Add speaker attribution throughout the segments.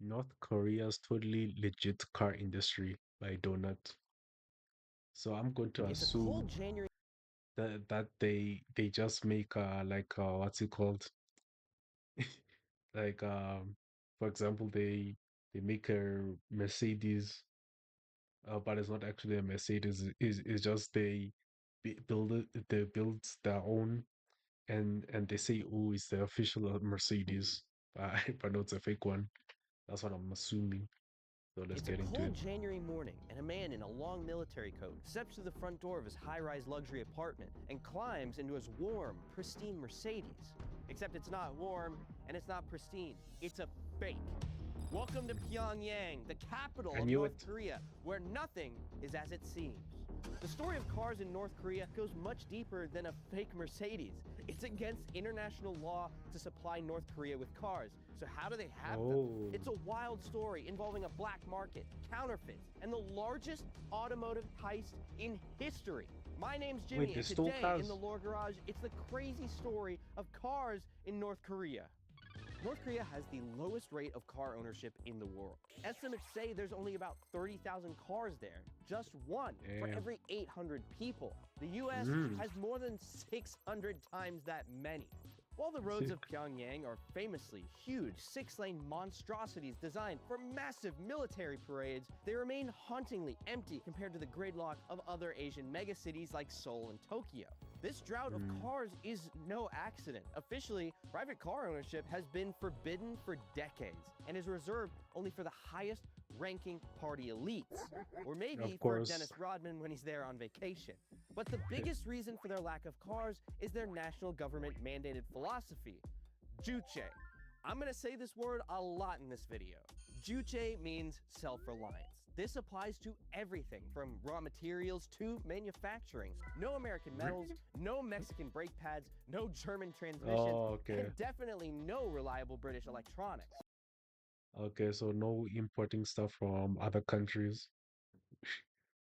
Speaker 1: North Korea's totally legit car industry by Donut. So I'm going to
Speaker 2: It's a cold
Speaker 1: assume
Speaker 2: January.
Speaker 1: that they just make what's it called? Like for example they make a Mercedes, but it's not actually a Mercedes. It's just build it, they build their own, and they say, oh, it's the official Mercedes, but no, it's a fake one. That's what I'm assuming. So let's
Speaker 2: It's a
Speaker 1: get into
Speaker 2: cold
Speaker 1: it.
Speaker 2: January morning, and a man in a long military coat steps through the front door of his high rise luxury apartment and climbs into his warm, pristine Mercedes. Except it's not warm and it's not pristine, it's a fake. Welcome to Pyongyang, the capital
Speaker 1: I
Speaker 2: of
Speaker 1: knew
Speaker 2: North
Speaker 1: it.
Speaker 2: Korea, where nothing is as it seems. The story of cars in North Korea goes much deeper than a fake Mercedes. It's against international law to supply North Korea with cars. So, how do they have them?
Speaker 1: Oh,
Speaker 2: It's a wild story involving a black market, counterfeits, and the largest automotive heist in history. My name's
Speaker 1: wait,
Speaker 2: Jimmy,
Speaker 1: they
Speaker 2: and
Speaker 1: stole
Speaker 2: today in the
Speaker 1: cars.
Speaker 2: Lore Garage, it's the crazy story of cars in North Korea. North Korea has the lowest rate of car ownership in the world. Estimates say there's only about 30,000 cars there, just one for
Speaker 1: Damn.
Speaker 2: every 800 people. The US
Speaker 1: Mm.
Speaker 2: has more than 600 times that many. While the roads of
Speaker 1: Sick.
Speaker 2: Pyongyang are famously huge 6-lane monstrosities designed for massive military parades, they remain hauntingly empty compared to the gridlock of other Asian megacities like Seoul and Tokyo. This drought of
Speaker 1: Mm.
Speaker 2: cars is no accident. Officially, private car ownership has been forbidden for decades and is reserved only for the highest ranking party elites, or maybe
Speaker 1: Of
Speaker 2: for
Speaker 1: course.
Speaker 2: Dennis Rodman when he's there on vacation. But the biggest reason for their lack of cars is their national government mandated philosophy, Juche. I'm gonna say this word a lot in this video. Juche means self reliance. This applies to everything from raw materials to manufacturing. No American
Speaker 1: Re-
Speaker 2: metals, no Mexican brake pads, no German transmissions,
Speaker 1: Oh, okay.
Speaker 2: and definitely no reliable British electronics.
Speaker 1: Okay, so no importing stuff from other countries.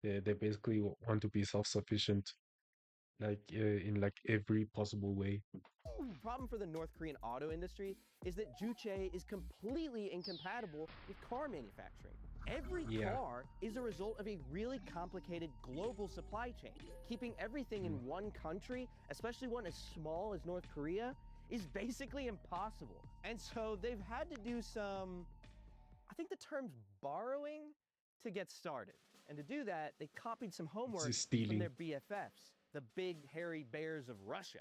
Speaker 1: They basically want to be self-sufficient, like in like every possible way.
Speaker 2: The problem for the North Korean auto industry is that Juche is completely incompatible with car manufacturing. Every
Speaker 1: Yeah.
Speaker 2: car is a result of a really complicated global supply chain. Keeping everything in
Speaker 1: Mm.
Speaker 2: one country, especially one as small as North Korea, is basically impossible. And so they've had to do some, I think the term's borrowing, to get started. And to do that, they copied some
Speaker 1: It's
Speaker 2: homework
Speaker 1: just
Speaker 2: from
Speaker 1: stealing.
Speaker 2: their BFFs, the big hairy bears of Russia.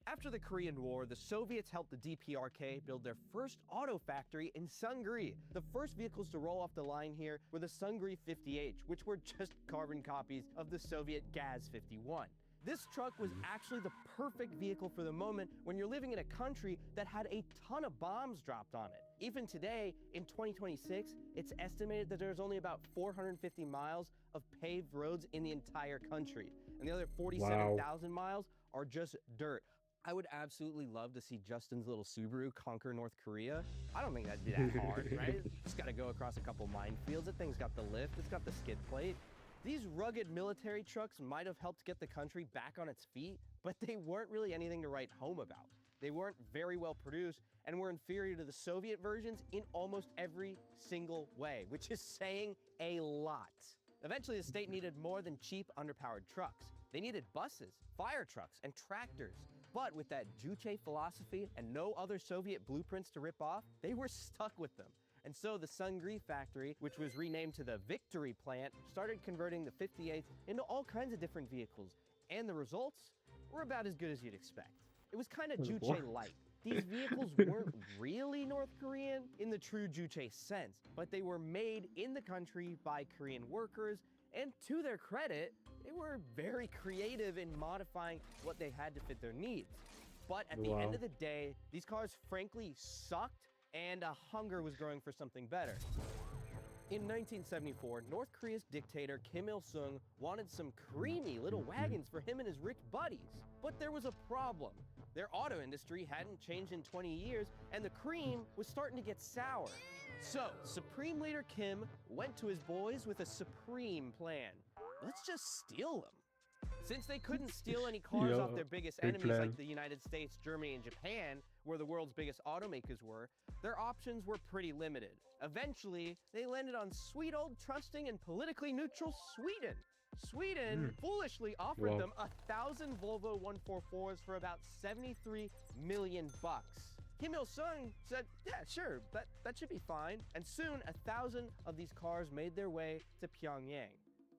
Speaker 2: After the Korean War, the Soviets helped the DPRK build their first auto factory in Sungri. The first vehicles to roll off the line here were the Sungri 50H, which were just carbon copies of the Soviet Gaz 51. This truck was
Speaker 1: Mm.
Speaker 2: actually the perfect vehicle for the moment when you're living in a country that had a ton of bombs dropped on it. Even today, in 2026, it's estimated that there's only about 450 miles of paved roads in the entire country, and the other
Speaker 1: Wow.
Speaker 2: 47,000 miles are just dirt. I would absolutely love to see Justin's little Subaru conquer North Korea. I don't think that'd be that hard, right? Just gotta go across a couple minefields. That thing's got the lift, it's got the skid plate. These rugged military trucks might have helped get the country back on its feet, but they weren't really anything to write home about. They weren't very well produced and were inferior to the Soviet versions in almost every single way, which is saying a lot. Eventually, the state needed more than cheap, underpowered trucks. They needed buses, fire trucks, and tractors. But with that Juche philosophy and no other Soviet blueprints to rip off, they were stuck with them. And so the Sungri factory, which was renamed to the Victory plant, started converting the 58th into all kinds of different vehicles. And the results were about as good as you'd expect. It was kind of
Speaker 1: What?
Speaker 2: Juche light. These vehicles weren't really North Korean in the true Juche sense, but they were made in the country by Korean workers, and to their credit, they were very creative in modifying what they had to fit their needs. But at the end
Speaker 1: Wow.
Speaker 2: of the day, these cars frankly sucked, and a hunger was growing for something better. In 1974, North Korea's dictator Kim Il sung wanted some creamy little
Speaker 1: Mhm.
Speaker 2: wagons for him and his rich buddies. But there was a problem. Their auto industry hadn't changed in 20 years, and the cream was starting to get sour. So, Supreme Leader Kim went to his boys with a supreme plan. Let's just steal them. Since they couldn't steal any cars off
Speaker 1: Yeah,
Speaker 2: their biggest
Speaker 1: great
Speaker 2: enemies like
Speaker 1: plan.
Speaker 2: the United States, Germany, and Japan, where the world's biggest automakers were, their options were pretty limited. Eventually, they landed on sweet old trusting and politically neutral Sweden. Sweden foolishly offered
Speaker 1: Wow.
Speaker 2: them 1,000 Volvo 144s for about 73 million bucks. Kim Il-sung said, yeah, sure, that should be fine. And soon, 1,000 of these cars made their way to Pyongyang.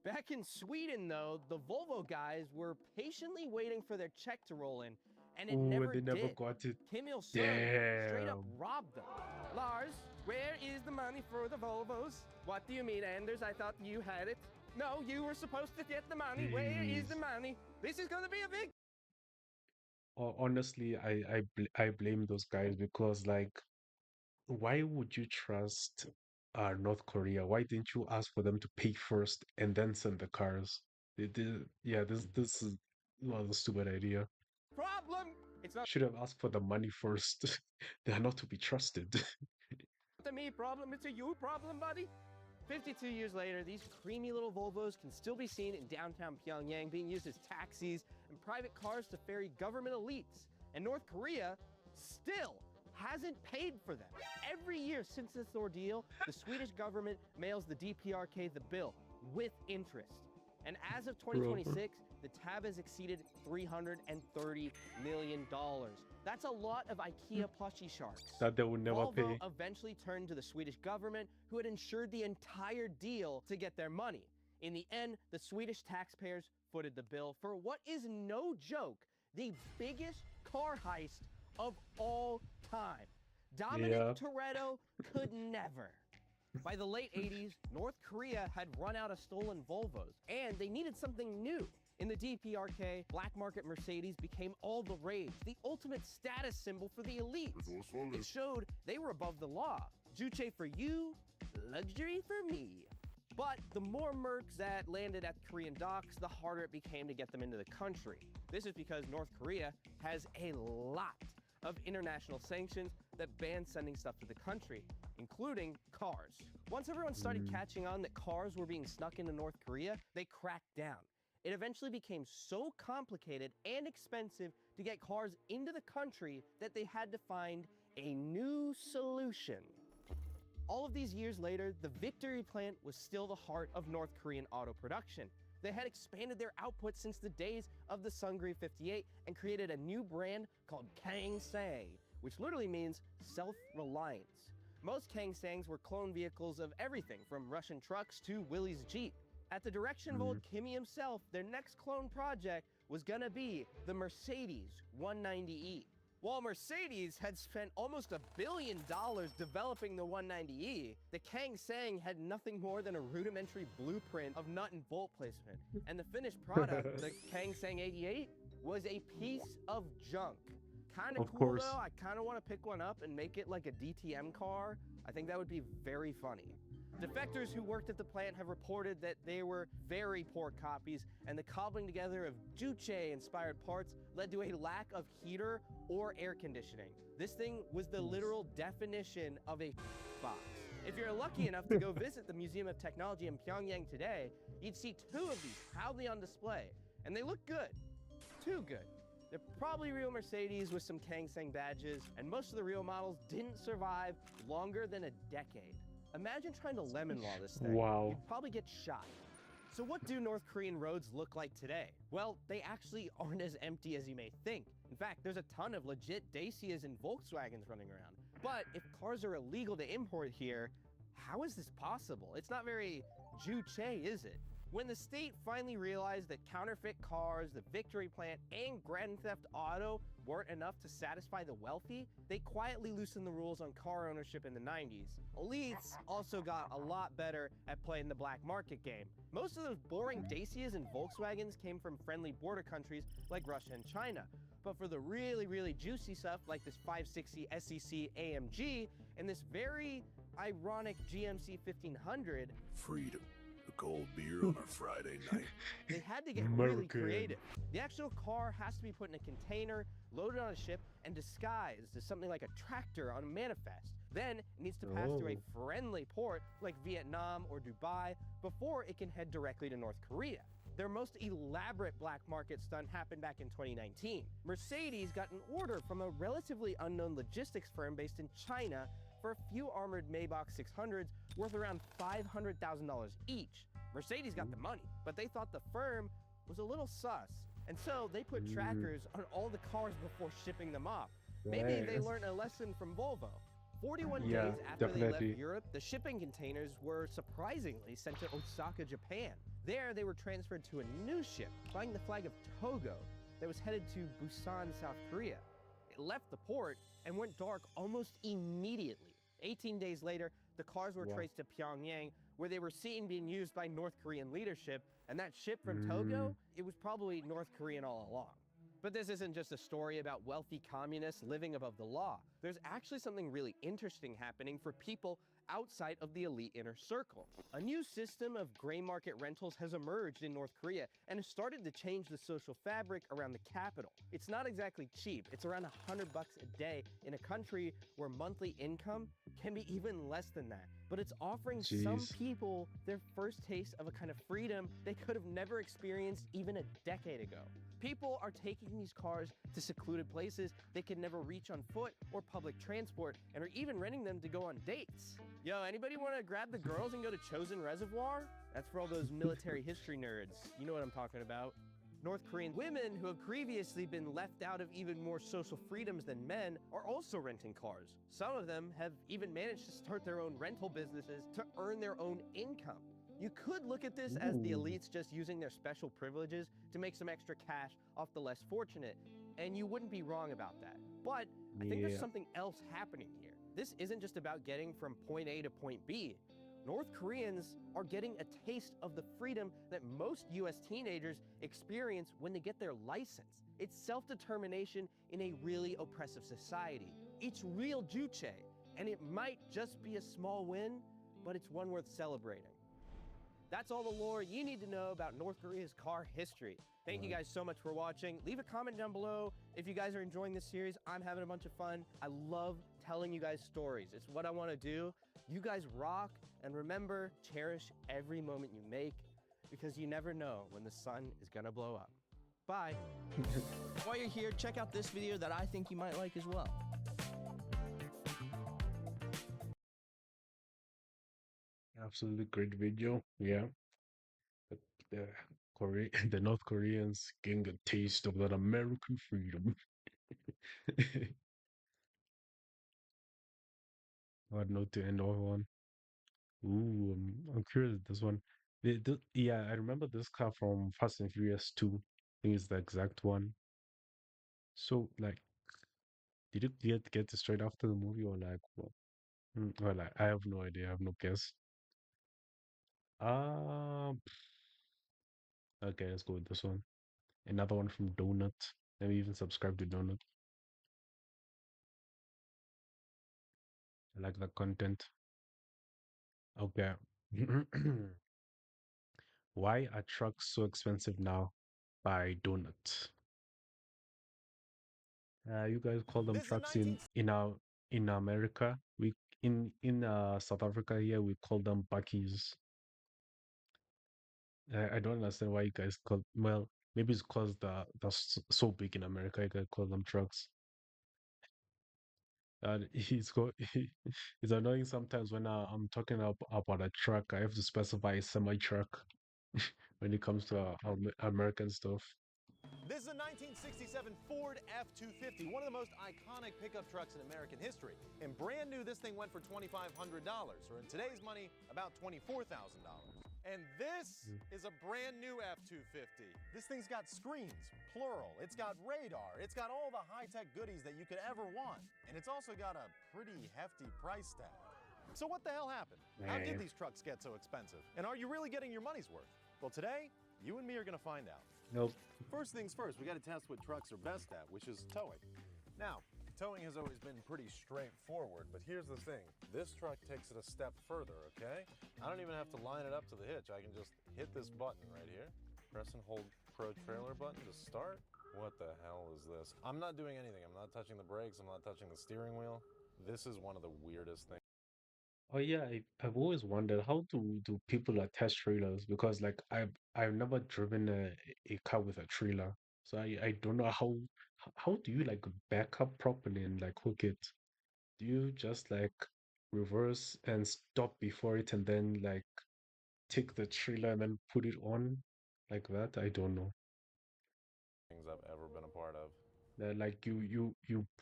Speaker 2: Back in Sweden, though, the Volvo guys were patiently waiting for their check to roll in, and it
Speaker 1: Oh,
Speaker 2: never
Speaker 1: they never
Speaker 2: did.
Speaker 1: got it.
Speaker 2: Kim Il-sung straight up
Speaker 1: Damn.
Speaker 2: robbed them. Lars, where is the money for the Volvos? What do you mean, Anders? I thought you had it. No, you were supposed to get the money. Where is the
Speaker 1: Jeez.
Speaker 2: money? This is gonna be a big...
Speaker 1: Honestly, I blame those guys because like, why would you trust North Korea? Why didn't you ask for them to pay first and then send the cars? Yeah, this is well, a stupid idea.
Speaker 2: problem. It's not
Speaker 1: Should have asked for the money first. They are not to be trusted.
Speaker 2: a me problem, it's a you problem, buddy. 52 years later, these creamy little Volvos can still be seen in downtown Pyongyang being used as taxis and private cars to ferry government elites. And North Korea still hasn't paid for them. Every year since this ordeal, the Swedish government mails the DPRK the bill with interest. And as of 2026, the tab has exceeded $330 million. That's a lot of IKEA plushie sharks.
Speaker 1: That they will never
Speaker 2: Volvo
Speaker 1: pay.
Speaker 2: eventually turned to the Swedish government, who had insured the entire deal to get their money. In the end, the Swedish taxpayers footed the bill for what is no joke, the biggest car heist of all time. Dominic
Speaker 1: Yeah.
Speaker 2: Toretto could never. By the late 80s, North Korea had run out of stolen Volvos, and they needed something new. In the DPRK, black market Mercedes became all the rage, the ultimate status symbol for the elites. It showed they were above the law. Juche for you, luxury for me. But the more Mercs that landed at Korean docks, the harder it became to get them into the country. This is because North Korea has a lot of international sanctions that ban sending stuff to the country, including cars. Once everyone started catching on that cars were being snuck into North Korea, they cracked down. It eventually became so complicated and expensive to get cars into the country that they had to find a new solution. All of these years later, the Victory plant was still the heart of North Korean auto production. They had expanded their output since the days of the Sungri 58 and created a new brand called Kangsang, which literally means self-reliance. Most Kangsangs were clone vehicles of everything from Russian trucks to Willys Jeep. At the direction of old Kimmy himself, their next clone project was gonna be the Mercedes 190E. While Mercedes had spent almost $1 billion developing the 190E, the Kangsang had nothing more than a rudimentary blueprint of nut and bolt placement. And the finished product, the Kangsang 88, was a piece of junk. Kind of
Speaker 1: Of
Speaker 2: cool
Speaker 1: course.
Speaker 2: though. I kind of want to pick one up and make it like a DTM car. I think that would be very funny. Defectors who worked at the plant have reported that they were very poor copies, and the cobbling together of Juche-inspired parts led to a lack of heater or air conditioning. This thing was the literal definition of a box. If you're lucky enough to go visit the Museum of Technology in Pyongyang today, you'd see 2 of these proudly on display, and they look good. Too good. They're probably real Mercedes with some Kangsang badges, and most of the real models didn't survive longer than a decade. Imagine trying to lemon law this thing.
Speaker 1: Wow.
Speaker 2: You'd probably get shot. So what do North Korean roads look like today? Well, they actually aren't as empty as you may think. In fact, there's a ton of legit Dacias and Volkswagens running around. But if cars are illegal to import here, how is this possible? It's not very Juche, is it? When the state finally realized that counterfeit cars, the Victory plant, and Grand Theft Auto weren't enough to satisfy the wealthy, they quietly loosened the rules on car ownership in the 90s. Elites also got a lot better at playing the black market game. Most of those boring Dacias and Volkswagens came from friendly border countries like Russia and China. But for the really juicy stuff like this 560 SEC AMG and this very ironic GMC 1500,
Speaker 3: Freedom. A cold beer on a Friday night.
Speaker 2: they had to get really
Speaker 1: American.
Speaker 2: creative. The actual car has to be put in a container, loaded on a ship, and disguised as something like a tractor on a manifest. Then it needs to pass through a friendly port like Vietnam or Dubai before it can head directly to North Korea. Their most elaborate black market stunt happened back in 2019. Mercedes got an order from a relatively unknown logistics firm based in China for a few armored Maybach 600s worth around $500,000 each. Mercedes got the money, but they thought the firm was a little sus. And so they put
Speaker 1: Mm,
Speaker 2: trackers on all the cars before shipping them off. Maybe they
Speaker 1: right.
Speaker 2: learned a lesson from Volvo. 41
Speaker 1: Yeah,
Speaker 2: days after they left
Speaker 1: definitely.
Speaker 2: Europe, the shipping containers were surprisingly sent to Osaka, Japan. There, they were transferred to a new ship flying the flag of Togo that was headed to Busan, South Korea. It left the port and went dark almost immediately. 18 days later, the cars were
Speaker 1: Wow.
Speaker 2: traced to Pyongyang, where they were seen being used by North Korean leadership, and that ship from
Speaker 1: Mm,
Speaker 2: Togo, it was probably North Korean all along. But this isn't just a story about wealthy communists living above the law. There's actually something really interesting happening for people outside of the elite inner circle. A new system of gray market rentals has emerged in North Korea and has started to change the social fabric around the capital. It's not exactly cheap. It's around $100 a day in a country where monthly income can be even less than that. But it's offering some
Speaker 1: jeez.
Speaker 2: people their first taste of a kind of freedom they could have never experienced even a decade ago. People are taking these cars to secluded places they could never reach on foot or public transport, and are even renting them to go on dates. Yo, anybody want to grab the girls and go to Chosin Reservoir? That's for all those military history nerds. You know what I'm talking about. North Korean women who have previously been left out of even more social freedoms than men are also renting cars. Some of them have even managed to start their own rental businesses to earn their own income. You could look at this as the
Speaker 1: Ooh,
Speaker 2: elites just using their special privileges to make some extra cash off the less fortunate, and you wouldn't be wrong about that. But I think there's
Speaker 1: yeah.
Speaker 2: something else happening here. This isn't just about getting from point A to point B. North Koreans are getting a taste of the freedom that most US teenagers experience when they get their license. It's self-determination in a really oppressive society. It's real juche, and it might just be a small win, but it's one worth celebrating. That's all the lore you need to know about North Korea's car history. Thank you
Speaker 1: Wow.
Speaker 2: guys so much for watching. Leave a comment down below if you guys are enjoying this series. I'm having a bunch of fun. I love telling you guys stories. It's what I want to do. You guys rock, and remember, cherish every moment you make, because you never know when the sun is gonna blow up. Bye. While you're here, check out this video that I think you might like as well.
Speaker 1: Absolutely great video. Yeah. But the the North Koreans getting a taste of that American freedom. What note to end off on? Ooh, I'm curious this one. Yeah, I remember this car from Fast and Furious 2. I think it's the exact one. So, like, did it get it straight after the movie or like what? Well, I have no idea. I have no guess. Um, okay, let's go with this one. Another one from Donut. Let me even subscribe to Donut. I like the content. Okay. Why are trucks so expensive now? By Donut. You guys call them
Speaker 4: This is a
Speaker 1: trucks
Speaker 4: 19
Speaker 1: in America. We in South Africa here we call them buckies. I don't understand why you guys call well maybe it's because so big in America you guys call them trucks. And it's annoying sometimes when I'm talking about a truck I have to specify a semi truck when it comes to American stuff.
Speaker 4: This is a 1967 Ford F-250, one of the most iconic pickup trucks in American history. And brand new, this thing went for $2,500, or in today's money, about $24,000. And this is a brand new F-250. This thing's got screens, plural. It's got radar. It's got all the high-tech goodies that you could ever want. And it's also got a pretty hefty price tag. So what the hell happened? How did
Speaker 1: Man.
Speaker 4: these trucks get so expensive? And are you really getting your money's worth? Well, today, you and me are gonna find out.
Speaker 1: Nope.
Speaker 4: First things first, we got to test what trucks are best at, which is towing. Now, towing has always been pretty straightforward, but here's the thing. This truck takes it a step further, okay? I don't even have to line it up to the hitch. I can just hit this button right here. Press and hold Pro Trailer button to start. What the hell is this? I'm not doing anything. I'm not touching the brakes. I'm not touching the steering wheel. This is one of the weirdest things.
Speaker 1: Oh yeah, I've always wondered how do people attach trailers because like I've never driven a car with a trailer, so I don't know how do you like back up properly and like hook it? Do you just like reverse and stop before it and then like take the trailer and then put it on like that. I don't know.
Speaker 4: Things I've ever been a part of.
Speaker 1: Like you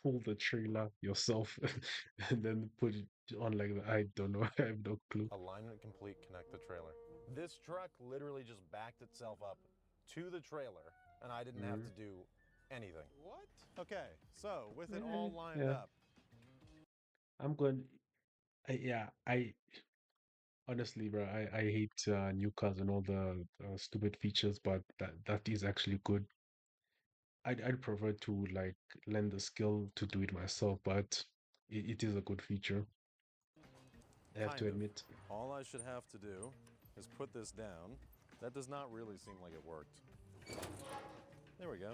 Speaker 1: pull the trailer yourself and then put it on like that. I don't know. I have no clue.
Speaker 4: Alignment complete, connect the trailer. This truck literally just backed itself up to the trailer, and I didn't have to do anything. What? Okay, so with it all lined
Speaker 1: Yeah.
Speaker 4: up,
Speaker 1: I'm going. I honestly, bro, I hate new cars and all the stupid features, but that is actually good. I'd prefer to like learn the skill to do it myself, but it is a good feature. I have to
Speaker 4: kind of.
Speaker 1: admit.
Speaker 4: All I should have to do is put this down. That does not really seem like it worked. There we go.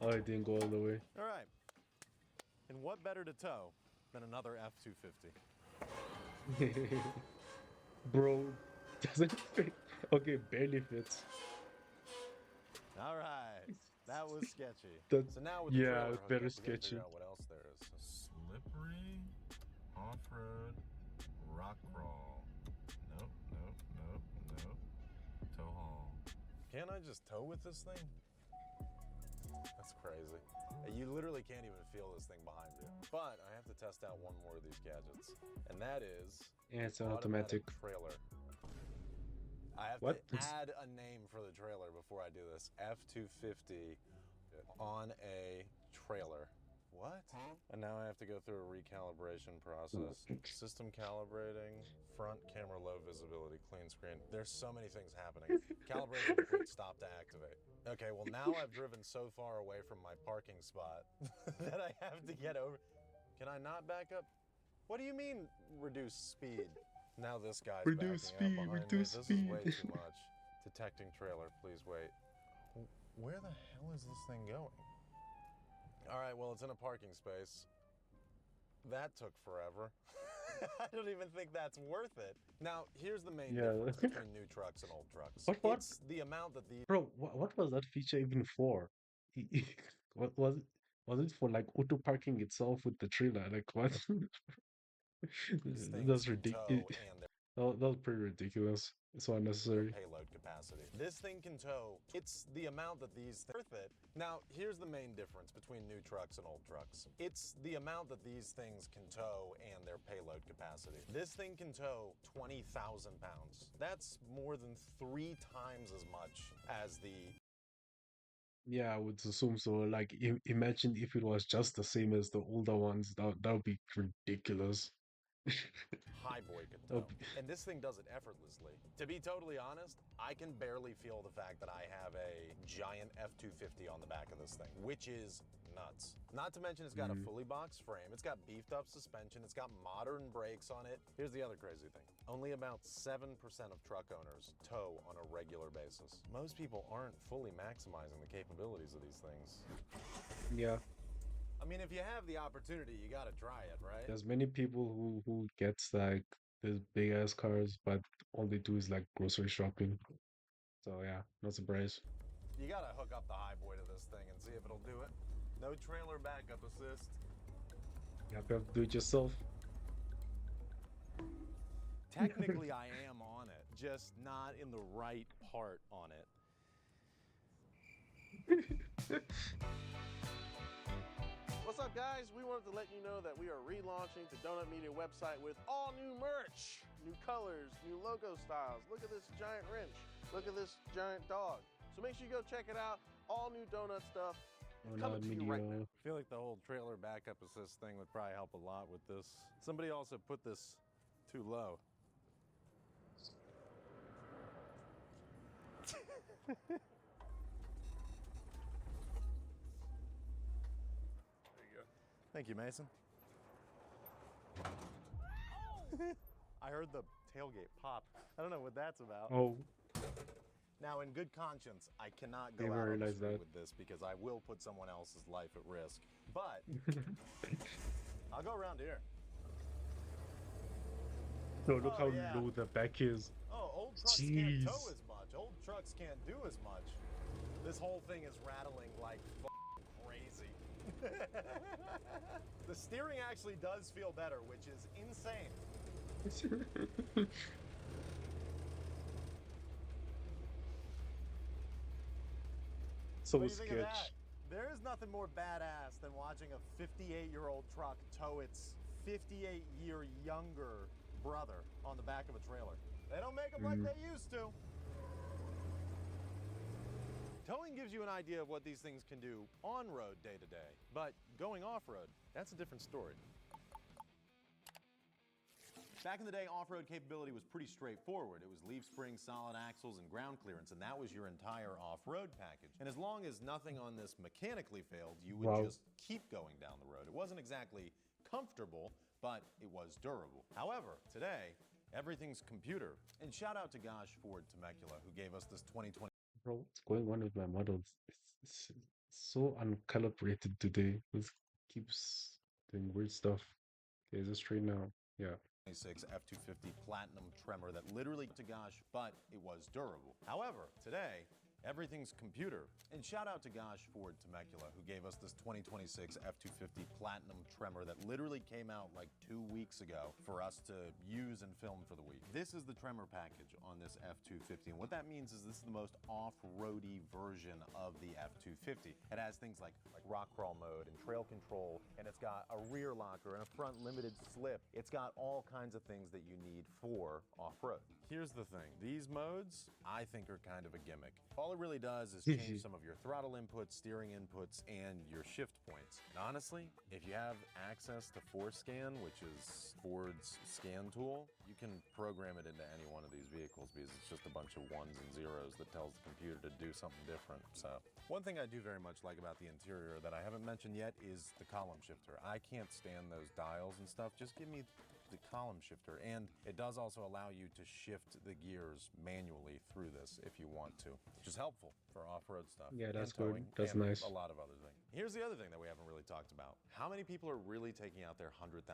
Speaker 1: Oh, it didn't go all the way.
Speaker 4: All right. And what better to tow than another F-250?
Speaker 1: Bro, doesn't fit. Okay, barely fits.
Speaker 4: All right. That was sketchy.
Speaker 1: That,
Speaker 4: So now with
Speaker 1: yeah,
Speaker 4: the trailer hooked
Speaker 1: very
Speaker 4: up, we gotta
Speaker 1: sketchy.
Speaker 4: figure out what else there is. Slippery off-road rock crawl. Nope, nope, nope, nope. Tow haul. Can't I just tow with this thing? That's crazy. You literally can't even feel this thing behind you. But I have to test out one more of these gadgets, and that is
Speaker 1: Yeah, it's an automatic.
Speaker 4: trailer. I have
Speaker 1: What?
Speaker 4: to add a name for the trailer before I do this. F-250 on a trailer. What? And now I have to go through a recalibration process. System calibrating, front camera low visibility, clean screen. There's so many things happening. Calibration complete, stop to activate. Okay, well now I've driven so far away from my parking spot that I have to get over. Can I not back up? What do you mean reduce speed? Now this guy's
Speaker 1: Reduce
Speaker 4: backing
Speaker 1: speed,
Speaker 4: up behind
Speaker 1: reduce
Speaker 4: me.
Speaker 1: speed.
Speaker 4: This is way too much. Detecting trailer, please wait. Where the hell is this thing going? All right, well, it's in a parking space. That took forever. I don't even think that's worth it. Now, here's the main
Speaker 1: Yeah.
Speaker 4: difference between new trucks and old trucks.
Speaker 1: What?
Speaker 4: It's the amount that these
Speaker 1: Bro, what was that feature even for? What was it? Was it for like auto parking itself with the trailer? Like what?
Speaker 4: things
Speaker 1: That's
Speaker 4: can tow
Speaker 1: ridiculous.
Speaker 4: and their
Speaker 1: That was pretty ridiculous. It's so unnecessary.
Speaker 4: payload capacity. This thing can tow. It's the amount that these worth it. Now, here's the main difference between new trucks and old trucks. It's the amount that these things can tow and their payload capacity. This thing can tow 20,000 pounds. That's more than 3 times as much as the
Speaker 1: Yeah, I would assume so. Like, imagine if it was just the same as the older ones. That would be ridiculous.
Speaker 4: Highboy can
Speaker 1: That
Speaker 4: tow.
Speaker 1: would be-
Speaker 4: And this thing does it effortlessly. To be totally honest, I can barely feel the fact that I have a giant F-250 on the back of this thing, which is nuts. Not to mention it's got a fully boxed frame, it's got beefed up suspension, it's got modern brakes on it. Here's the other crazy thing. Only about 7% of truck owners tow on a regular basis. Most people aren't fully maximizing the capabilities of these things.
Speaker 1: Yeah,
Speaker 4: I mean, if you have the opportunity, you gotta try it, right?
Speaker 1: there's many people who gets like these big ass cars, but all they do is like grocery shopping. So yeah, no surprise.
Speaker 4: You gotta hook up the highboy to this thing and see if it'll do it. No trailer backup assist.
Speaker 1: You have to do it yourself.
Speaker 4: Technically, I am on it, just not in the right part on it. What's up, guys? We wanted to let you know that we are relaunching the Donut Media website with all new merch, new colors, new logo styles. Look at this giant wrench. Look at this giant dog. So make sure you go check it out. All new donut stuff. It's coming to you right now. I feel like the whole trailer backup assist thing would probably help a lot with this. Somebody also put this too low. Thank you, Mason. I heard the tailgate pop. I don't know what that's about.
Speaker 1: Oh,
Speaker 4: Now, in good conscience, I cannot go
Speaker 1: Didn't
Speaker 4: out on the
Speaker 1: realize
Speaker 4: street
Speaker 1: that.
Speaker 4: with this because I will put someone else's life at risk. But I'll go around here.
Speaker 1: no, look
Speaker 4: Oh,
Speaker 1: how
Speaker 4: yeah.
Speaker 1: low the back is.
Speaker 4: Oh, old trucks can't tow
Speaker 1: Jeez.
Speaker 4: as much. Old trucks can't do as much. This whole thing is rattling like crazy. The steering actually does feel better, which is insane.
Speaker 1: So
Speaker 4: What do you think of that?
Speaker 1: sketch.
Speaker 4: There is nothing more badass than watching a 58-year-old truck tow its 58-year younger brother on the back of a trailer. They don't make them like
Speaker 1: Mm.
Speaker 4: they used to. Towing gives you an idea of what these things can do on road day to day, but going off road, that's a different story. Back in the day, off-road capability was pretty straightforward. It was leaf springs, solid axles, and ground clearance, and that was your entire off-road package. And as long as nothing on this mechanically failed, you would
Speaker 1: Wow.
Speaker 4: just keep going down the road. It wasn't exactly comfortable, but it was durable. However, today, everything's computer. And shout out to Gosh Ford Temecula, who gave us this 2020
Speaker 1: Bro, what's going on with my models? It's so uncalibrated today. It keeps doing weird stuff. Okay, is it straight now? Yeah.
Speaker 4: F250 Platinum Tremor that literally to gosh, but it was durable. However, today, everything's computer. And shout out to Gosh Ford Temecula, who gave us this 2026 F250 Platinum Tremor that literally came out like 2 weeks ago for us to use and film for the week. This is the Tremor package on this F250. And what that means is this is the most off-roady version of the F250. It has things like rock crawl mode and trail control, and it's got a rear locker and a front limited slip. It's got all kinds of things that you need for off-road. Here's the thing. These modes, I think, are kind of a gimmick. All it really does is change some of your throttle inputs, steering inputs, and your shift points. And honestly, if you have access to ForceScan, which is Ford's scan tool, you can program it into any one of these vehicles because it's just a bunch of ones and zeros that tells the computer to do something different. So, one thing I do very much like about the interior that I haven't mentioned yet is the column shifter. I can't stand those dials and stuff. Just give me the column shifter, and it does also allow you to shift the gears manually through this if you want to, which is helpful for off-road stuff.
Speaker 1: Yeah, that's
Speaker 4: and towing,
Speaker 1: good. That's
Speaker 4: and
Speaker 1: nice.
Speaker 4: a lot of other things. Here's the other thing that we haven't really talked about. How many people are really taking out their $100,000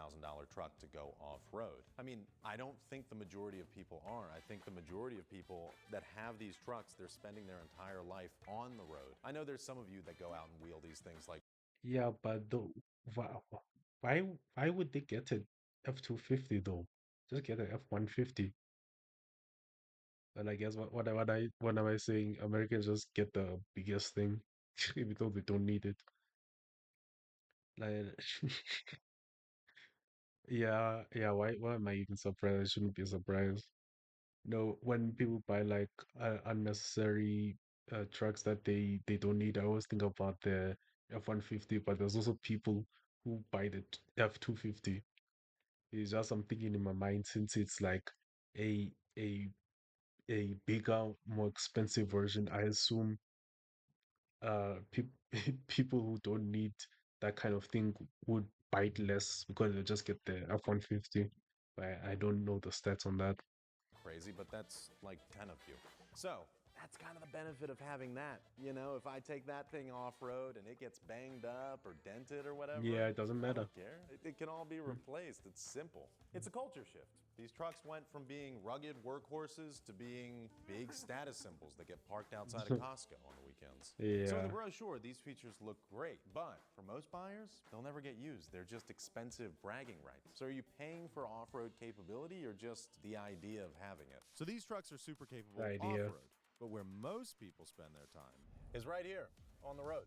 Speaker 4: truck to go off-road? I mean, I don't think the majority of people are. I think the majority of people that have these trucks, they're spending their entire life on the road. I know there's some of you that go out and wheel these things like
Speaker 1: Yeah, but though, why, why would they get an F250 though? Just get an F150. And I guess what am I saying? Americans just get the biggest thing, even though they don't need it. Like, yeah. Why am I even surprised? I shouldn't be surprised. No, when people buy like unnecessary trucks that they don't need, I always think about the F150. But there's also people who buy the F250. It's just I'm thinking in my mind since it's like a a a bigger, more expensive version. I assume peop people who don't need that kind of thing would buy it less because they just get the F-150. But I don't know the stats on that.
Speaker 4: crazy, but that's like 10 of you. So that's kind of the benefit of having that. You know, if I take that thing off road and it gets banged up or dented or whatever,
Speaker 1: Yeah, it doesn't
Speaker 4: I
Speaker 1: matter.
Speaker 4: don't care. It can all be replaced. It's simple. It's a culture shift. These trucks went from being rugged workhorses to being big status symbols that get parked outside of Costco on the weekends. So in
Speaker 1: Yeah,
Speaker 4: the brochure, these features look great, but for most buyers, they'll never get used. They're just expensive bragging rights. So are you paying for off-road capability or just the idea of having it? So these trucks are super capable
Speaker 1: the idea.
Speaker 4: off-road, but where most people spend their time is right here on the road.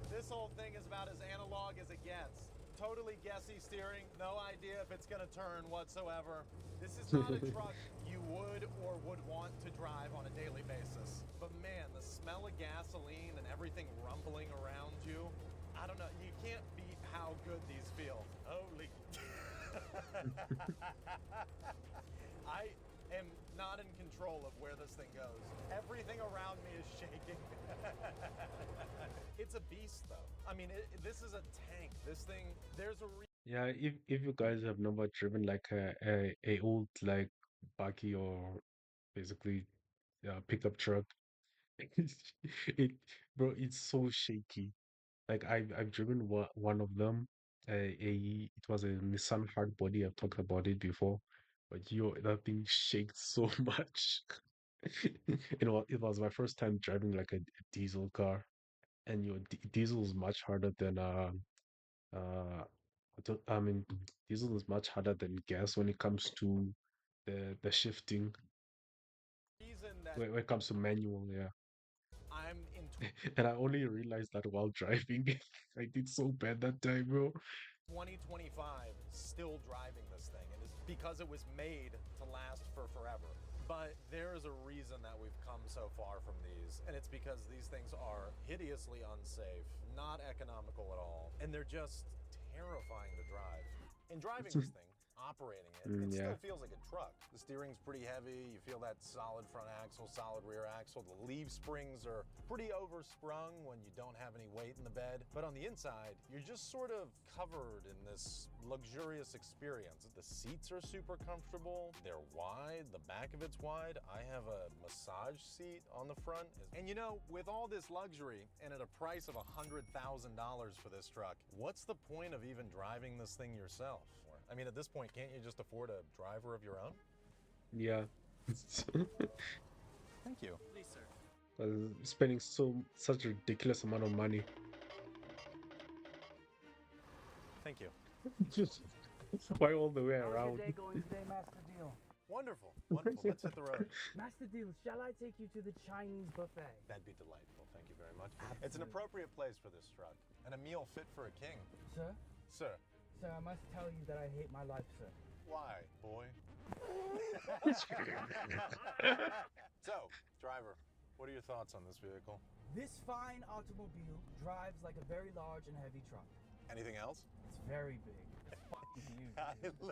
Speaker 4: This whole thing is about as analog as it gets. Totally guessy steering, no idea if it's gonna turn whatsoever. This is not a truck you would or would want to drive on a daily basis. But man, the smell of gasoline and everything rumbling around you, I don't know, you can't beat how good these feel. Holy. I am not in control of where this thing goes. Everything around me is shaking. It's a beast, though. I mean, this is a tank. This thing, there's a
Speaker 1: Yeah, if you guys have never driven like a old like buggy or basically pickup truck, it bro, it's so shaky. Like I've driven one of them. It was a Nissan Hardbody. I've talked about it before, but yo, that thing shakes so much. It was my first time driving like a diesel car, and your diesel is much harder than uh I mean, diesel is much harder than gas when it comes to the shifting.
Speaker 4: Reason that
Speaker 1: When it comes to manual, yeah.
Speaker 4: I'm in
Speaker 1: And I only realized that while driving. I did so bad that time, bro.
Speaker 4: 2025 still driving this thing, and it's because it was made to last for forever. But there is a reason that we've come so far from these, and it's because these things are hideously unsafe, not economical at all, and they're just terrifying to drive. In driving this thing, operating it, it
Speaker 1: Yeah.
Speaker 4: still feels like a truck. The steering's pretty heavy, you feel that solid front axle, solid rear axle. The leaf springs are pretty oversprung when you don't have any weight in the bed. But on the inside, you're just sort of covered in this luxurious experience. The seats are super comfortable, they're wide, the back of it's wide. I have a massage seat on the front. And you know, with all this luxury and at a price of $100,000 for this truck, what's the point of even driving this thing yourself? I mean, at this point, can't you just afford a driver of your own?
Speaker 1: Yeah.
Speaker 4: Thank you.
Speaker 2: Please, sir.
Speaker 1: Spending such a ridiculous amount of money.
Speaker 4: Thank you.
Speaker 1: Why all the way
Speaker 5: How's
Speaker 1: around?
Speaker 5: your day going today, Master Deal?
Speaker 4: Wonderful. Wonderful. Let's hit the road.
Speaker 5: Master Deal, shall I take you to the Chinese buffet?
Speaker 4: That'd be delightful. Thank you very much. It's an appropriate place for this truck and a meal fit for a king.
Speaker 5: Sir?
Speaker 4: Sir,
Speaker 5: Sir, I must tell you that I hate my life, sir.
Speaker 4: why, boy? So, driver, what are your thoughts on this vehicle?
Speaker 5: This fine automobile drives like a very large and heavy truck.
Speaker 4: Anything else?
Speaker 5: It's very big. It's fucking huge.
Speaker 4: I
Speaker 5: dude. This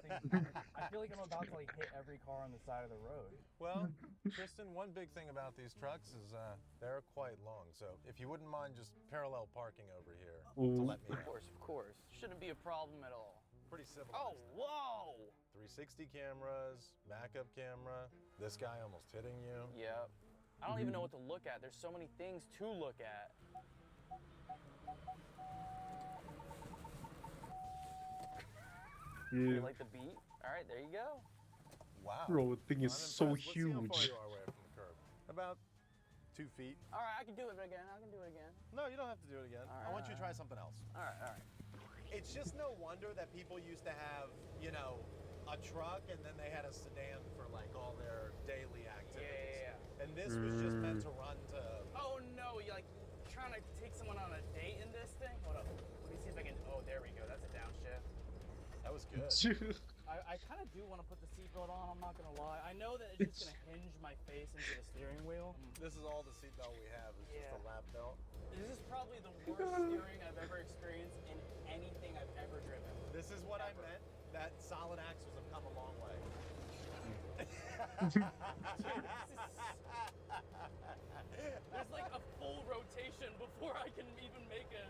Speaker 5: I feel like I'm about to like hit every car on the side of the road.
Speaker 4: Well, Tristan, one big thing about these trucks is they're quite long. So if you wouldn't mind just parallel parking over here to
Speaker 1: Ooh.
Speaker 4: let me
Speaker 6: Of
Speaker 4: know.
Speaker 6: course. Shouldn't be a problem at all.
Speaker 4: Pretty civilized.
Speaker 6: Oh, whoa!
Speaker 4: 360 cameras, backup camera. This guy almost hitting you.
Speaker 6: Yep. I don't even know what to look at. There's so many things to look at. You
Speaker 1: Yeah.
Speaker 6: like the beat? All right, there you go.
Speaker 4: Wow.
Speaker 1: Bro, the thing is
Speaker 4: I'm
Speaker 1: so
Speaker 4: impressed. Let's see how far
Speaker 1: huge.
Speaker 4: you are away from the curb. About 2 feet.
Speaker 6: All right, I can do it again. I can do it again.
Speaker 4: No, you don't have to do it again.
Speaker 6: All
Speaker 4: I
Speaker 6: right,
Speaker 4: want you to
Speaker 6: all
Speaker 4: try something else.
Speaker 6: All right.
Speaker 4: It's just no wonder that people used to have, you know, a truck and then they had a sedan for like all their daily activities.
Speaker 6: Yeah.
Speaker 4: And this was just meant to run to.
Speaker 6: Oh no, you like trying to take someone on a date in this thing? Hold up. Let me see if I can. Oh, there we go. That's a downshift.
Speaker 4: That was good.
Speaker 6: I kind of do want to put the seatbelt on. I'm not gonna lie. I know that it's just gonna hinge my face into the steering wheel.
Speaker 4: This is all the seatbelt we have. Is just a
Speaker 6: Yeah.
Speaker 4: lap belt.
Speaker 6: This is probably the worst steering I've ever experienced in anything I've ever driven.
Speaker 4: This is what I meant. That solid axles have come a long way.
Speaker 6: There's like a full rotation before I can even make a.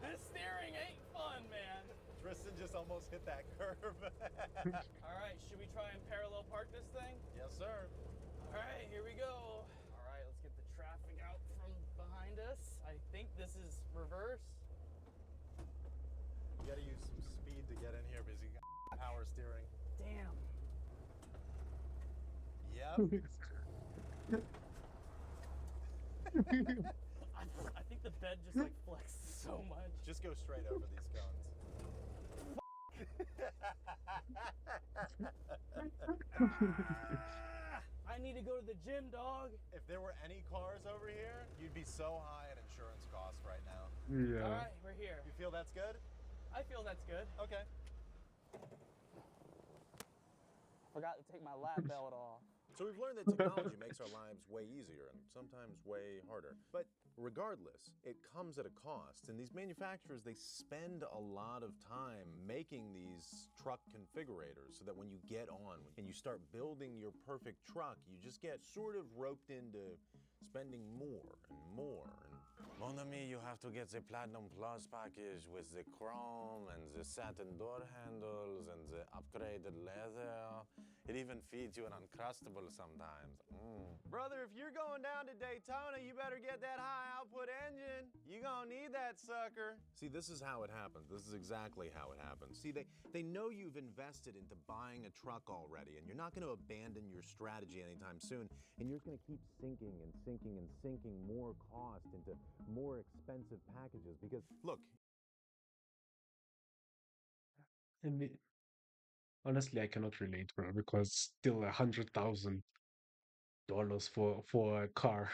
Speaker 6: This steering ain't fun, man.
Speaker 4: Tristan just almost hit that curve.
Speaker 6: All right, should we try and parallel park this thing?
Speaker 4: Yes, sir.
Speaker 6: All right, here we go. All right, let's get the traffic out from behind us. I think this is reverse.
Speaker 4: You gotta use some speed to get in here because you got power steering.
Speaker 6: Damn.
Speaker 4: Yep.
Speaker 6: I think the bed just like flexed so much.
Speaker 4: Just go straight over these guns.
Speaker 6: I need to go to the gym, dog.
Speaker 4: If there were any cars over here, you'd be so high in insurance costs right now.
Speaker 1: Yeah.
Speaker 6: All right, we're here.
Speaker 4: You feel that's good?
Speaker 6: I feel that's good.
Speaker 4: Okay.
Speaker 6: Forgot to take my lap belt off.
Speaker 4: So we've learned that technology makes our lives way easier and sometimes way harder. But regardless, it comes at a cost. And these manufacturers, they spend a lot of time making these truck configurators so that when you get on and you start building your perfect truck, you just get sort of roped into spending more and more. And mon ami, you have to get the Platinum Plus package with the chrome and the satin door handles and the upgraded leather. It even feeds you an Uncrustable sometimes. Brother, if you're going down to Daytona, you better get that high output engine. You're gonna need that sucker. See, this is how it happens. This is exactly how it happens. See, they know you've invested into buying a truck already, and you're not gonna abandon your strategy anytime soon, and you're just gonna keep sinking and sinking and sinking more cost into more expensive packages because, look,
Speaker 1: And honestly, I cannot relate, bro, because still $100,000 for a car,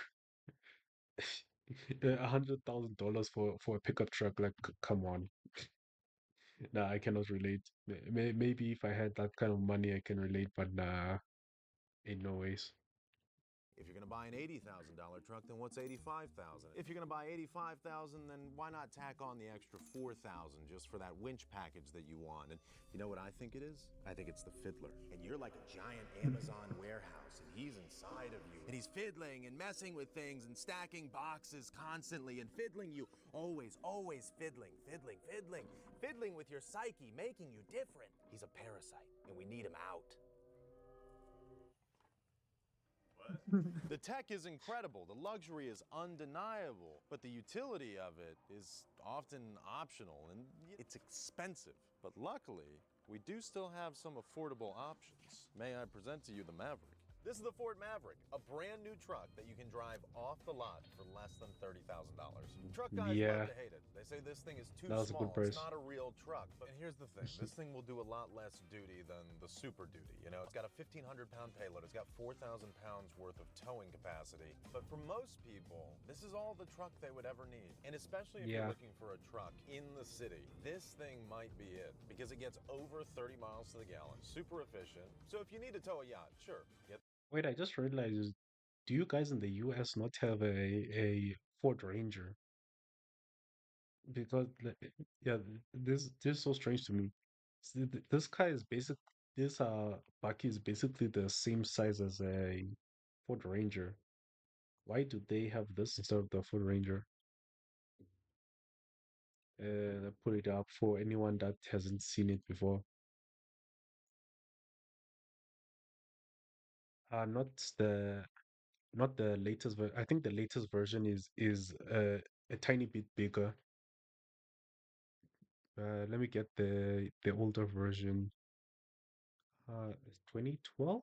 Speaker 1: $100,000 for a pickup truck. Like, come on. Nah, I cannot relate. Maybe if I had that kind of money, I can relate, but nah, in no ways.
Speaker 4: if you're going to buy an $80,000 truck, then what's 85,000? If you're going to buy 85,000, then why not tack on the extra 4,000 just for that winch package that you want? And you know what I think it is? I think it's the fiddler. And you're like a giant Amazon warehouse, and he's inside of you. And he's fiddling and messing with things and stacking boxes constantly and fiddling you. Always, always fiddling, fiddling, fiddling, fiddling with your psyche, making you different. He's a parasite, and we need him out. The tech is incredible, the luxury is undeniable, but the utility of it is often optional and it's expensive. But luckily, we do still have some affordable options. May I present to you the Maverick? This is the Ford Maverick, a brand new truck that you can drive off the lot for less than $30,000. Truck guys
Speaker 1: Yeah,
Speaker 4: love to hate it. They say this thing is too
Speaker 1: that was a good
Speaker 4: small. It's
Speaker 1: price.
Speaker 4: not a real truck. But here's the thing. This thing will do a lot less duty than the Super Duty. You know, it's got a 1,500-pound payload. It's got 4,000 pounds worth of towing capacity. But for most people, this is all the truck they would ever need. And especially if you're
Speaker 1: Yeah.
Speaker 4: looking for a truck in the city, this thing might be it because it gets over 30 miles to the gallon. Super efficient. So if you need to tow a yacht, sure, get
Speaker 1: Wait, I just realized, do you guys in the US not have a Ford Ranger? Because yeah, this is so strange to me. This car is this Bucky is basically the same size as a Ford Ranger. Why do they have this instead of the Ford Ranger? I put it up for anyone that hasn't seen it before. Not the not the latest ver I think the latest version is a tiny bit bigger. Let me get the older version. 2012?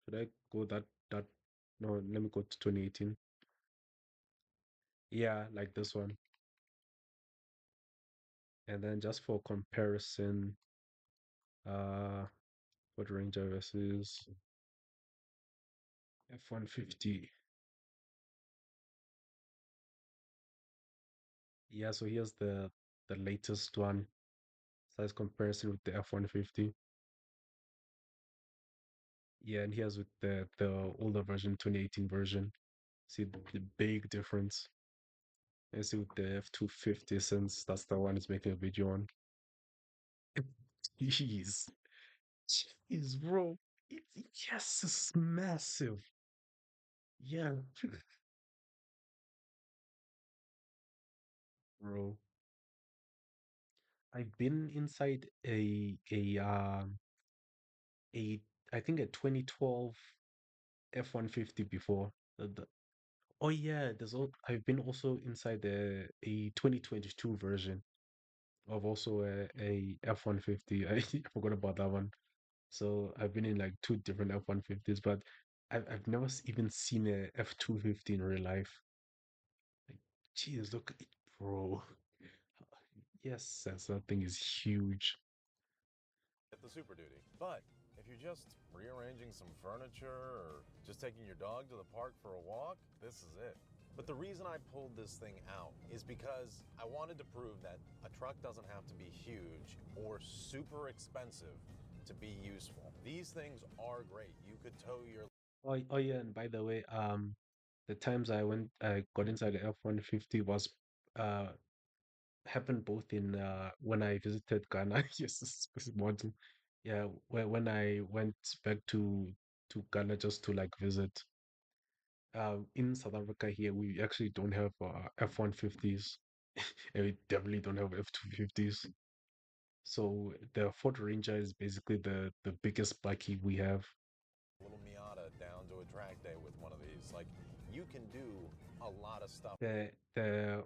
Speaker 1: Should I go that? No, let me go to 2018. Yeah, like this one. And then just for comparison, uh, Ford Ranger versus F-150. Yeah, so here's the latest one. Size comparison with the F-150. Yeah, and here's with the older version, 2018 version. See the big difference. And see with the F-250 since that's the one it's making a video on. Jeez. Jeez, bro. Yes, it's massive. Yeah, bro. I've been inside a I think a 2012 F-150 before. Oh yeah, I've been also inside a 2022 version of also a F-150. I forgot about that one. So I've been in like two different F-150s, but I've never even seen a F-250 in real life. Like, geez, look at it, bro. Yes, that thing is huge.
Speaker 4: the Super Duty. But if you're just rearranging some furniture or just taking your dog to the park for a walk, this is it. But the reason I pulled this thing out is because I wanted to prove that a truck doesn't have to be huge or super expensive to be useful. These things are great. You could tow your
Speaker 1: Oh yeah, and by the way, the times I got inside the F-150 was uh happened both in when I visited Ghana. Yes, this is model. Yeah, when I went back to Ghana just to like visit. In South Africa here, we actually don't have F-150s, and we definitely don't have F-250s. So the Ford Ranger is basically the biggest buggy we have.
Speaker 4: little Miata down to a track day with one of these. Like, you can do a lot of stuff.
Speaker 1: The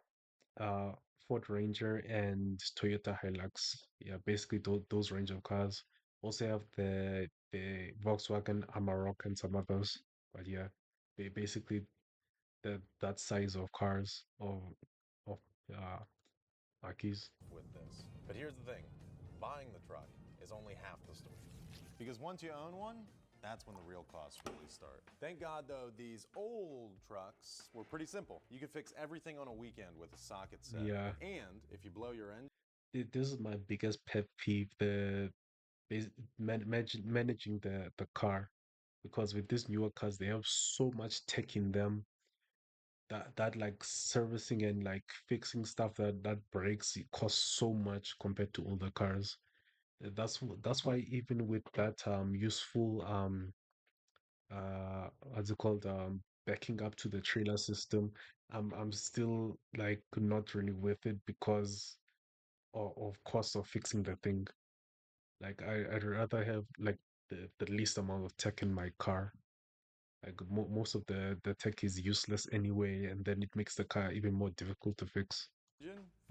Speaker 1: uh Ford Ranger and Toyota Hilux. Yeah, basically those range of cars. Also have the Volkswagen Amarok and some others. But yeah, basically that size of cars of uh Akis.
Speaker 4: with this. But here's the thing, buying the truck is only half the story. Because once you own one, that's when the real costs really start. Thank God, though, these old trucks were pretty simple. You could fix everything on a weekend with a socket set.
Speaker 1: Yeah.
Speaker 4: And if you blow your engine,
Speaker 1: This is my biggest pet peeve, the managing the car, because with these newer cars they have so much tech in them that like servicing and like fixing stuff that breaks, it costs so much compared to older cars. That's why even with that useful what's it called, backing up to the trailer system, I'm still like not really with it because of cost of fixing the thing. Like I'd rather have like the least amount of tech in my car. Like most of the tech is useless anyway, and then it makes the car even more difficult to fix.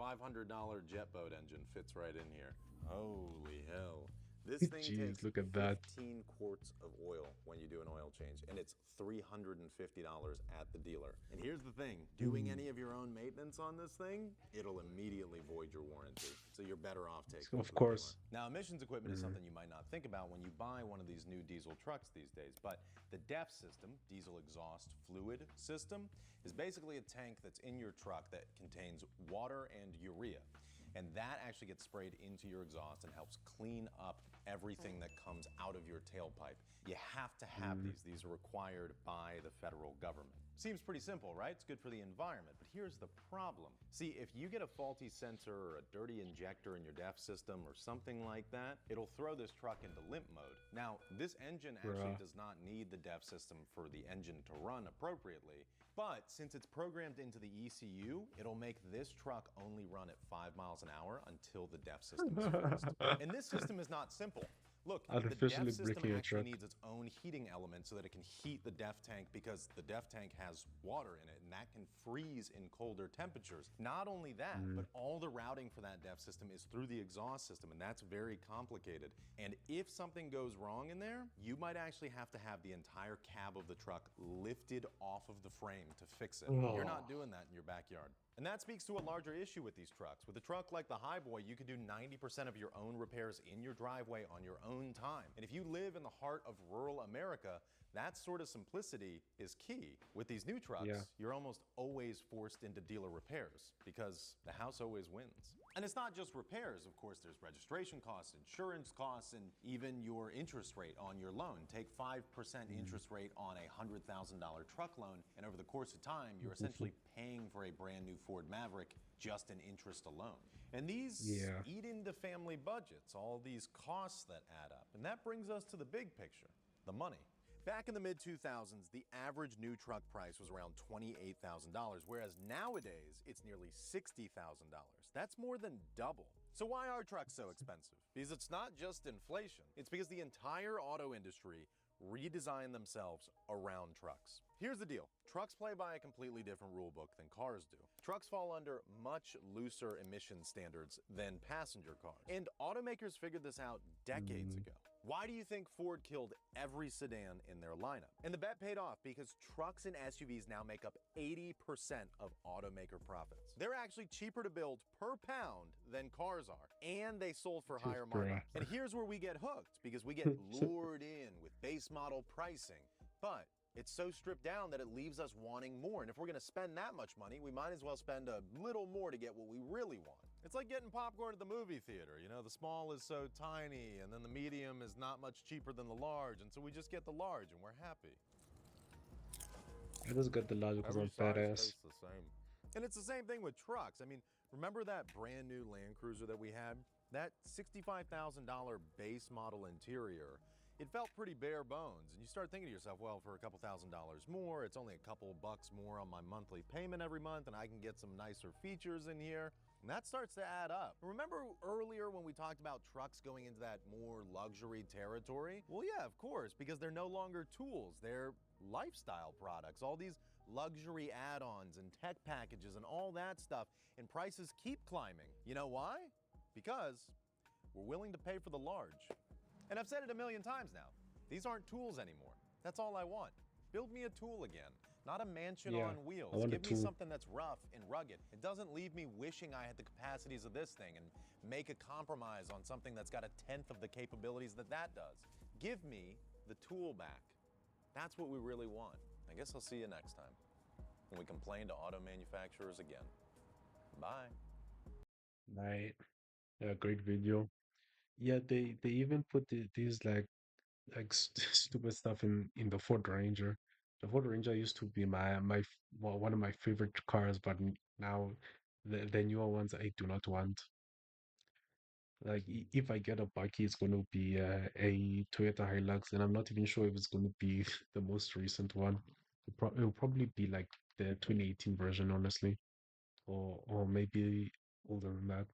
Speaker 4: $500 jet boat engine fits right in here. Holy hell. This thing
Speaker 1: Jeez,
Speaker 4: takes
Speaker 1: look at that.
Speaker 4: 15 quarts of oil when you do an oil change, and it's $350 at the dealer. And here's the thing, doing any of your own maintenance on this thing, it'll immediately void your warranty. So you're better off taking it
Speaker 1: Of
Speaker 4: to the
Speaker 1: course.
Speaker 4: dealer. Now, emissions equipment is something you might not think about when you buy one of these new diesel trucks these days, but the DEF system, diesel exhaust fluid system, is basically a tank that's in your truck that contains water and urea. And that actually gets sprayed into your exhaust and helps clean up everything that comes out of your tailpipe. You have to have these. These are required by the federal government. Seems pretty simple, right? It's good for the environment, but here's the problem. See, if you get a faulty sensor or a dirty injector in your DEF system or something like that, it'll throw this truck into limp mode. Now, this engine actually does not need the DEF system for the engine to run appropriately, but since it's programmed into the ECU, it'll make this truck only run at 5 miles an hour until the DEF system is fixed. And this system is not simple. Look, the
Speaker 1: Artificially
Speaker 4: DEF system
Speaker 1: breaking a
Speaker 4: actually
Speaker 1: truck.
Speaker 4: needs its own heating element so that it can heat the DEF tank, because the DEF tank has water in it and that can freeze in colder temperatures. Not only that, but all the routing for that DEF system is through the exhaust system, and that's very complicated. And if something goes wrong in there, you might actually have to have the entire cab of the truck lifted off of the frame to fix it. You're not doing that in your backyard. And that speaks to a larger issue with these trucks. With a truck like the Highboy, you can do 90% of your own repairs in your driveway on your own time. And if you live in the heart of rural America, that sort of simplicity is key. With these new trucks, you're almost always forced into dealer repairs because the house always wins. And it's not just repairs, of course, there's registration costs, insurance costs, and even your interest rate on your loan. Take 5% interest rate on a $100,000 truck loan, and over the course of time, you're essentially paying for a brand new Ford Maverick just in interest alone. And these eat into family budgets, all these costs that add up. And that brings us to the big picture, the money. Back in the mid-2000s, the average new truck price was around $28,000, whereas nowadays it's nearly $60,000. That's more than double. So why are trucks so expensive? Because it's not just inflation. It's because the entire auto industry redesigned themselves around trucks. Here's the deal. Trucks play by a completely different rule book than cars do. Trucks fall under much looser emission standards than passenger cars. And automakers figured this out decades ago. Why do you think Ford killed every sedan in their lineup? And the bet paid off because trucks and SUVs now make up 80% of automaker profits. They're actually cheaper to build per pound than cars are, and they sold for higher markups. And here's where we get hooked, because we get lured in with base model pricing. But it's so stripped down that it leaves us wanting more. And if we're gonna spend that much money, we might as well spend a little more to get what we really want. It's like getting popcorn at the movie theater. You know, the small is so tiny, and then the medium is not much cheaper than the large, and so we just get the large and we're happy.
Speaker 1: I just got the large because
Speaker 4: Every
Speaker 1: I'm
Speaker 4: size
Speaker 1: badass.
Speaker 4: tastes the same. And it's the same thing with trucks. I mean, remember that brand new Land Cruiser that we had? That $65,000 base model interior, it felt pretty bare bones. And you start thinking to yourself, well, for a couple $1,000s more, it's only a couple bucks more on my monthly payment every month, and I can get some nicer features in here. And that starts to add up. Remember earlier when we talked about trucks going into that more luxury territory? Well, yeah, of course, because they're no longer tools. They're lifestyle products. All these luxury add-ons and tech packages and all that stuff, and prices keep climbing. You know why? Because we're willing to pay for the large. And I've said it a million times now. These aren't tools anymore. That's all I want. Build me a tool again. not a mansion
Speaker 1: Yeah,
Speaker 4: on
Speaker 1: I
Speaker 4: wheels.
Speaker 1: wanted
Speaker 4: Give me
Speaker 1: to.
Speaker 4: something that's rough and rugged. It doesn't leave me wishing I had the capacities of this thing and make a compromise on something that's got a tenth of the capabilities that does. Give me the tool back. That's what we really want. I guess I'll see you next time when we complain to auto manufacturers again. Bye.
Speaker 1: Right. Yeah, great video. Yeah, they even put these like stupid stuff in the Ford Ranger. The Ford Ranger used to be well, one of my favorite cars, but now the newer ones I do not want. Like if I get a Bucky, it's going to be a Toyota Hilux, and I'm not even sure if it's going to be the most recent one. It'll probably be like the 2018 version, honestly, or maybe older than that.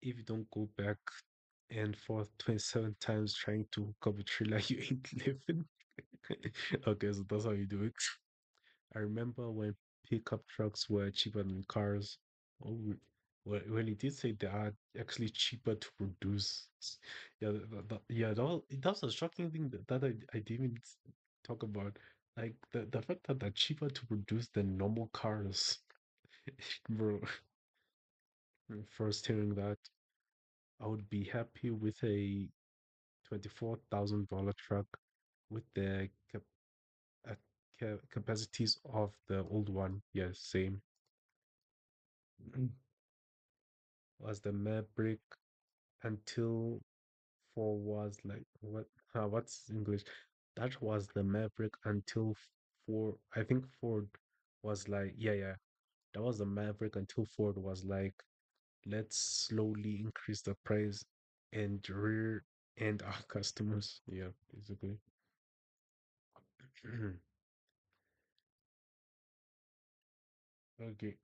Speaker 1: If you don't go back and forth 27 times trying to hook up a tree like you ain't living. Okay, so that's how you do it. I remember when pickup trucks were cheaper than cars. Oh, well, it did say they are actually cheaper to produce. Yeah, yeah, that was a shocking thing that I didn't even talk about. Like the fact that they're cheaper to produce than normal cars. Bro, first hearing that, I would be happy with a $24,000 truck with the uh, capacities of the old one. Yes, same. Was the Maverick until four was like what? What's English? That was the Maverick until four. I think Ford was like, yeah. That was the Maverick until Ford was like, let's slowly increase the price and rear end our customers. Yeah, basically. Okay.